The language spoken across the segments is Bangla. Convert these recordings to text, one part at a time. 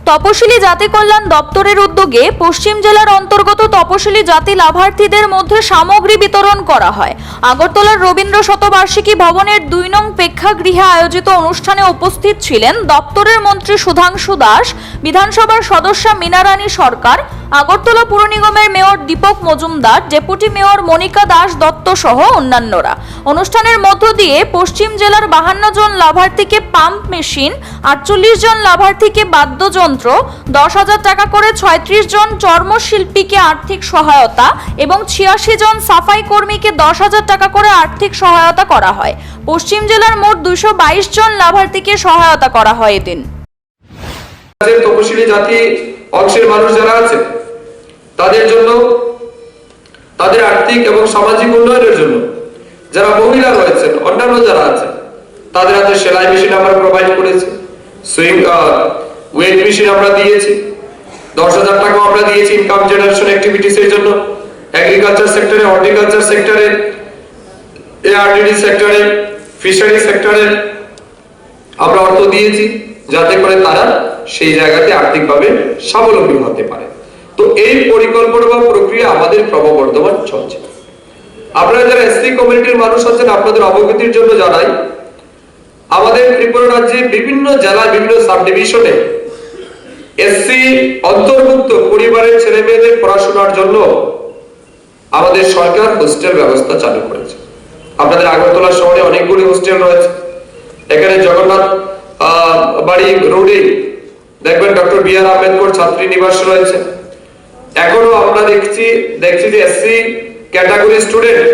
তপশিলি জাতি কল্যাণ দপ্তরের উদ্যোগে পশ্চিম জেলার অন্তর্গত তপশিলি জাতি লাভার্থীদের মধ্যে সামগ্রী বিতরণ করা হয়। আগরতলার রবীন্দ্র শতবার্ষিকী ভবনের ২ নং প্রেক্ষাগৃহে আয়োজিত অনুষ্ঠানে উপস্থিত ছিলেন দপ্তরের মন্ত্রী সুধাংশু দাস, বিধানসভার সদস্যা মীনারানী সরকার, আগরতলা পুর নিগমের mayor Dipak Majumdar, deputy mayor Monika Das Dutta সহ অন্যান্যরা। অনুষ্ঠানের মধ্য দিয়ে পশ্চিম জেলার 52 জন লাভার্থীকে পাম্প মেশিন, 48 জন লাভার্থীকে বাদ্যযন্ত্র, 10,000 টাকা করে 36 জন চর্মশিল্পীকে আর্থিক সহায়তা এবং 86 জন সাফাই কর্মীকে 10,000 টাকা করে আর্থিক সহায়তা করা হয়। পশ্চিম জেলার মোট 222 জন লাভার্থীকে সহায়তা করা হয় এদিন। তপশিলি জাতি অংশের মানুষ যারা আছে তাদের জন্য, তাদের আর্থিক এবং সামাজিক উন্নয়নের জন্য যারা মহিলা রয়েছেন, অন্যান্য যারা আছে তাদের হাতে সেলাই মেশিন আমরা প্রোভাইড করেছি, সুইং ওয়েট মেশিন আমরা দিয়েছি, 10,000 টাকা আমরা দিয়েছি ইনকাম জেনারেশন অ্যাক্টিভিটিস এর জন্য। এগ্রিকালচার সেক্টরে, হর্টিকালচার সেক্টরে, এআরডিডি সেক্টরে, ফিশারি সেক্টরে আমরা অর্থ দিয়েছি যাতে করে তারা সেই জায়গাতে আর্থিকভাবে স্বাবলম্বী হতে পারে। তো এই পরিকল্পনা বা প্রক্রিয়া আমাদের ক্রমবর্ধমান চলছে। আপনারা যারা এসসি কমিউনিটির মানুষ আছেন, আপনাদের অবগতির জন্য জানাই, আমাদের ত্রিপুরা রাজ্যে বিভিন্ন জেলায় বিভিন্ন সাব ডিভিশনে এসসি অন্তর্ভুক্ত পরিবারের ছেলে মেয়েদের পড়াশোনার জন্য আমাদের সরকার হোস্টেল ব্যবস্থা চালু করেছে। আপনাদের আগরতলা শহরে অনেকগুলি হোস্টেল রয়েছে। এখানে জগন্নাথ বাড়ি রোডে দেখবেন ডক্টর বি আর আম্বেদকর ছাত্রী নিবাস রয়েছে। এখনো আমরা দেখছি যে এসসি ক্যাটাগরি স্টুডেন্ট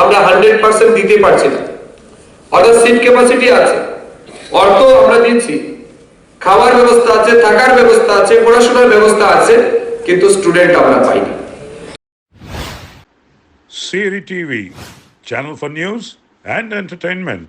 আমরা 100% দিতে পারছি না, অর্থাৎ সিট ক্যাপাসিটি আছে, অর্থ আমরা দিচ্ছি, খাওয়ার ব্যবস্থা আছে, থাকার ব্যবস্থা আছে, পড়াশোনার ব্যবস্থা আছে, কিন্তু স্টুডেন্ট আমরা পাই না। CRI TV, channel for news and entertainment.